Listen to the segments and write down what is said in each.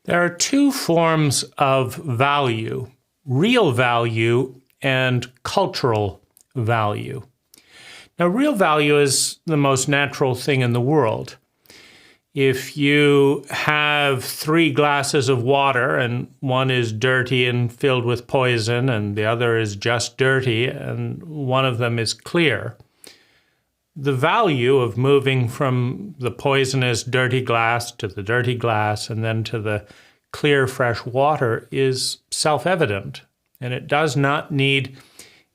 There are two forms of value: real value and cultural value. Now, real value is the most natural thing in the world. If you have 3 glasses of water and one is dirty and filled with poison and the other is just dirty and one of them is clear, the value of moving from the poisonous dirty glass to the dirty glass and then to the clear fresh water is self-evident, and it does not need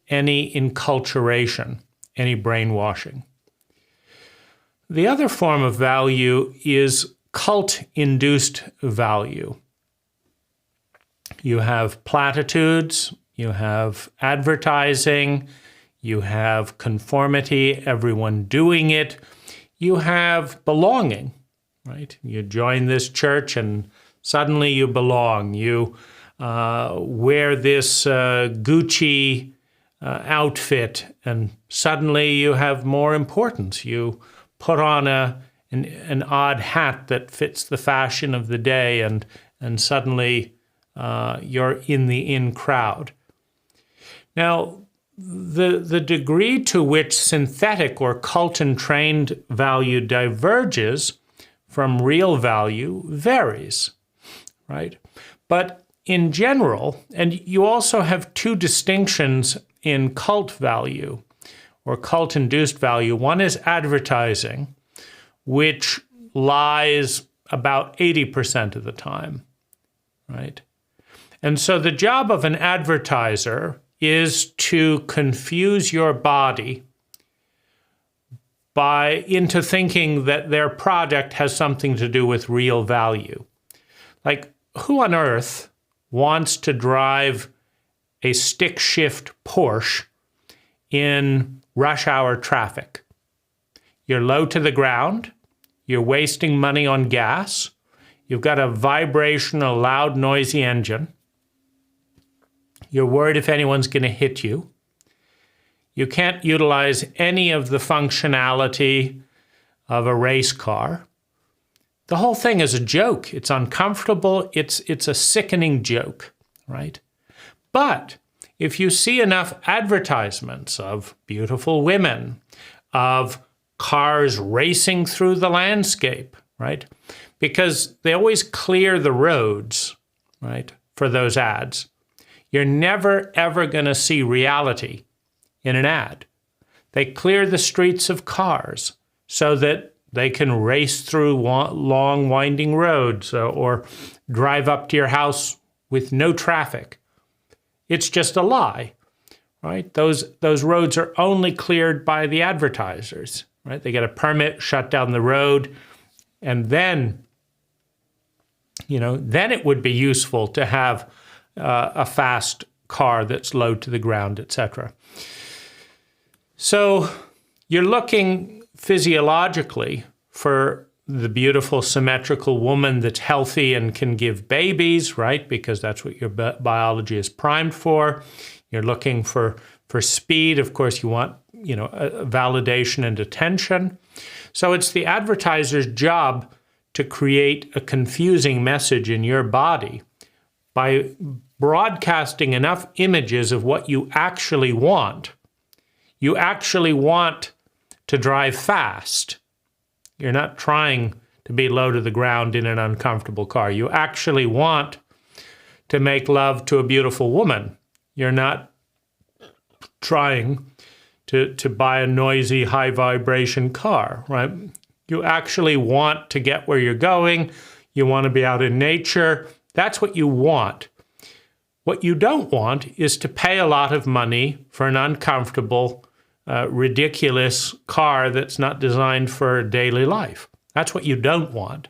any enculturation, any brainwashing. The other form of value is cult-induced value. You have platitudes, you have advertising, you have conformity, everyone doing it, you have belonging, right? You join this church and suddenly you belong. You wear this Gucci outfit and suddenly you have more importance. You put on an odd hat that fits the fashion of the day and suddenly you're in the in crowd. Now, the degree to which synthetic or cult-entrained value diverges from real value varies, right? But in general, and you also have two distinctions in cult value or cult-induced value. One is advertising, which lies about 80% of the time, right? And so the job of an advertiser is to confuse your body into thinking that their product has something to do with real value. Like, who on earth wants to drive a stick shift Porsche in rush hour traffic? You're low to the ground, you're wasting money on gas, you've got a vibrational, loud, noisy engine, you're worried if anyone's going to hit you, you can't utilize any of the functionality of a race car. The whole thing is a joke. It's uncomfortable. It's a sickening joke, right? But if you see enough advertisements of beautiful women, of cars racing through the landscape, right? Because they always clear the roads, right, for those ads. You're never, ever going to see reality in an ad. They clear the streets of cars so that they can race through long, winding roads or drive up to your house with no traffic. It's just a lie, right? Those roads are only cleared by the advertisers, right? They get a permit, shut down the road, and then it would be useful to have a fast car that's low to the ground, etc. So you're looking physiologically for the beautiful, symmetrical woman that's healthy and can give babies, right? Because that's what your biology is primed for. You're looking for speed. Of course, you want, validation and attention. So it's the advertiser's job to create a confusing message in your body by broadcasting enough images of what you actually want. You actually want to drive fast. You're not trying to be low to the ground in an uncomfortable car. You actually want to make love to a beautiful woman. You're not trying to buy a noisy, high vibration car, right? You actually want to get where you're going. You want to be out in nature. That's what you want. What you don't want is to pay a lot of money for an uncomfortable, ridiculous car that's not designed for daily life. That's what you don't want.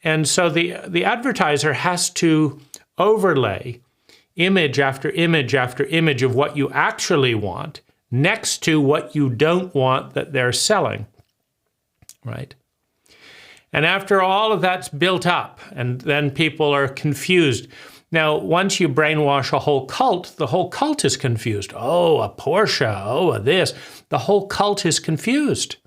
And so the advertiser has to overlay image after image after image of what you actually want next to what you don't want that they're selling, right? And after all of that's built up, and then people are confused. Now, once you brainwash a whole cult, the whole cult is confused. Oh, a Porsche, oh, a this. The whole cult is confused.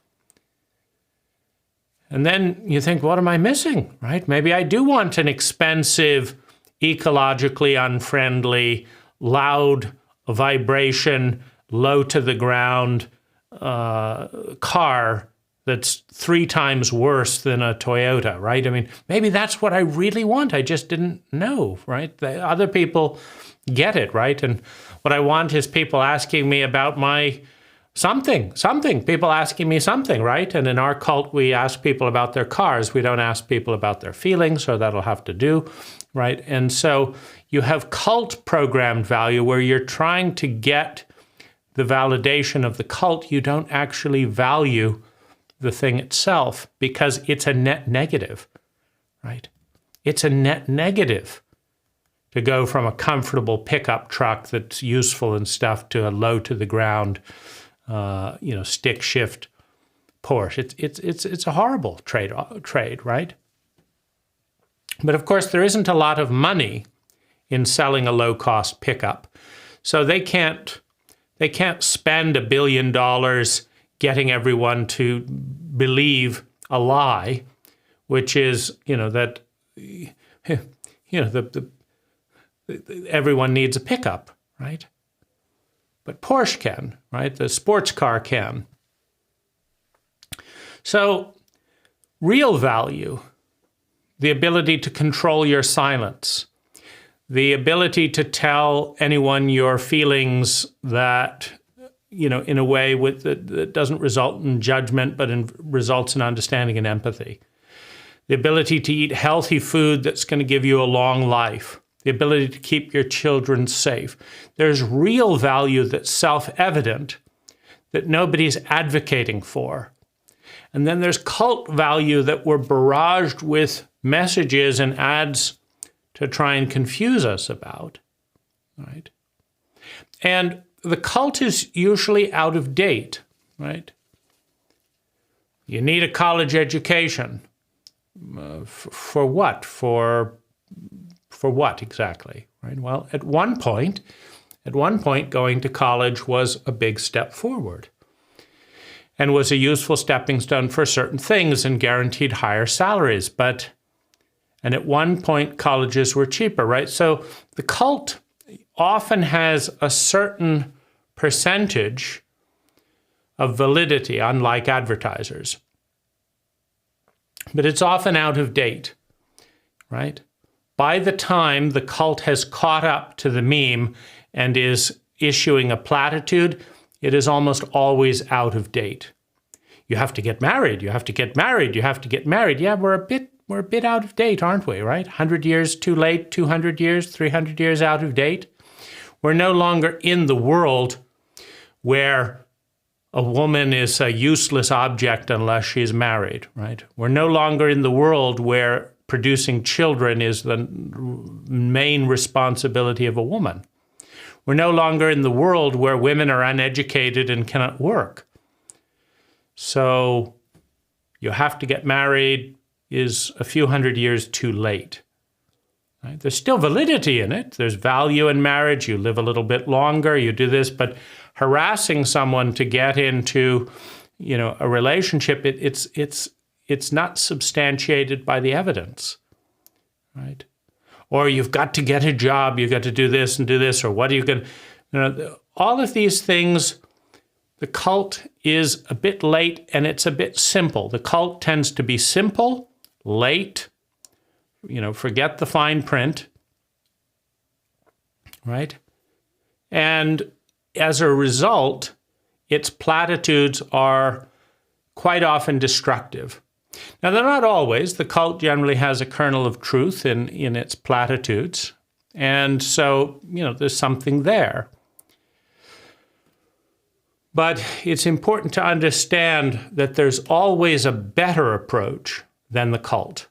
And then you think, what am I missing, right? Maybe I do want an expensive, ecologically unfriendly, loud vibration, low to the ground car that's 3 times worse than a Toyota, right? I mean, maybe that's what I really want. I just didn't know, right? The other people get it, right? And what I want is people asking me about my something, people asking me something, right? And in our cult, we ask people about their cars. We don't ask people about their feelings, or that'll have to do, right? And so you have cult programmed value where you're trying to get the validation of the cult. You don't actually value the thing itself because it's a net negative, right? It's a net negative to go from a comfortable pickup truck that's useful and stuff to a low to the ground, stick shift Porsche. It's a horrible trade, right? But of course, there isn't a lot of money in selling a low-cost pickup, so they can't spend $1 billion getting everyone to believe a lie, which is that everyone needs a pickup, right? But Porsche can, right? The sports car can. So real value, the ability to control your silence, the ability to tell anyone your feelings that, in a way that doesn't result in judgment, but results in understanding and empathy. The ability to eat healthy food that's going to give you a long life. The ability to keep your children safe. There's real value that's self-evident that nobody's advocating for. And then there's cult value that we're barraged with messages and ads to try and confuse us about, right? And the cult is usually out of date, right? You need a college education. For what? For what exactly, right? Well, at one point, going to college was a big step forward and was a useful stepping stone for certain things and guaranteed higher salaries. And at one point, colleges were cheaper, right? So the cult often has a certain percentage of validity, unlike advertisers. But it's often out of date, right? By the time the cult has caught up to the meme and is issuing a platitude, it is almost always out of date. You have to get married, you have to get married, you have to get married. Yeah, we're a bit out of date, aren't we, right? 100 years too late, 200 years, 300 years out of date. We're no longer in the world where a woman is a useless object unless she's married, right? We're no longer in the world where producing children is the main responsibility of a woman. We're no longer in the world where women are uneducated and cannot work. So you have to get married is a few hundred years too late. Right? There's still validity in it. There's value in marriage. You live a little bit longer, you do this, but harassing someone to get into, a relationship, it's not substantiated by the evidence, right? Or you've got to get a job, you've got to do this and do this, or what are you going to, all of these things, the cult is a bit late and it's a bit simple. The cult tends to be simple, late, forget the fine print, right? And as a result, its platitudes are quite often destructive. Now, they're not always. The cult generally has a kernel of truth in its platitudes. And so, there's something there. But it's important to understand that there's always a better approach than the cult.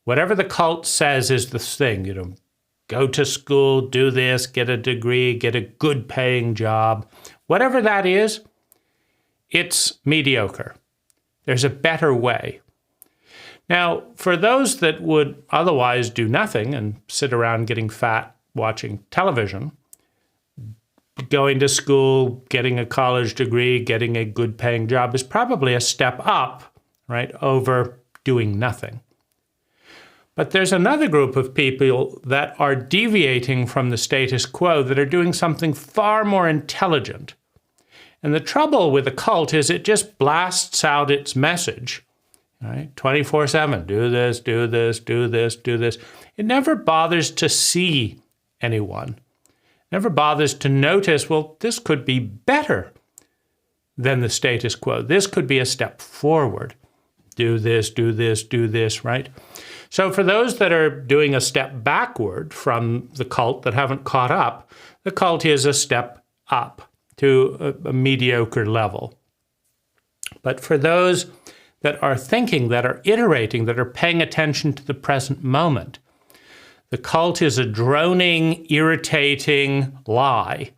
Whatever the cult says is the thing, go to school, do this, get a degree, get a good paying job. Whatever that is, it's mediocre. There's a better way. Now, for those that would otherwise do nothing and sit around getting fat watching television, going to school, getting a college degree, getting a good paying job is probably a step up, right, over doing nothing. But there's another group of people that are deviating from the status quo, that are doing something far more intelligent. And the trouble with a cult is it just blasts out its message, right? 24/7, do this, do this, do this, do this. It never bothers to see anyone, never bothers to notice, well, this could be better than the status quo. This could be a step forward. Do this, do this, do this, right? So for those that are doing a step backward from the cult, that haven't caught up, the cult is a step up to a mediocre level. But for those that are thinking, that are iterating, that are paying attention to the present moment, the cult is a droning, irritating lie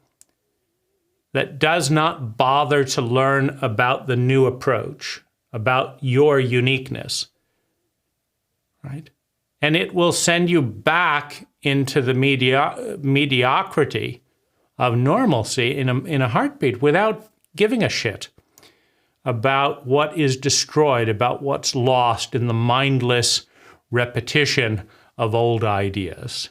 that does not bother to learn about the new approach, about your uniqueness, right? And it will send you back into the mediocrity of normalcy in a heartbeat, without giving a shit about what is destroyed, about what's lost in the mindless repetition of old ideas.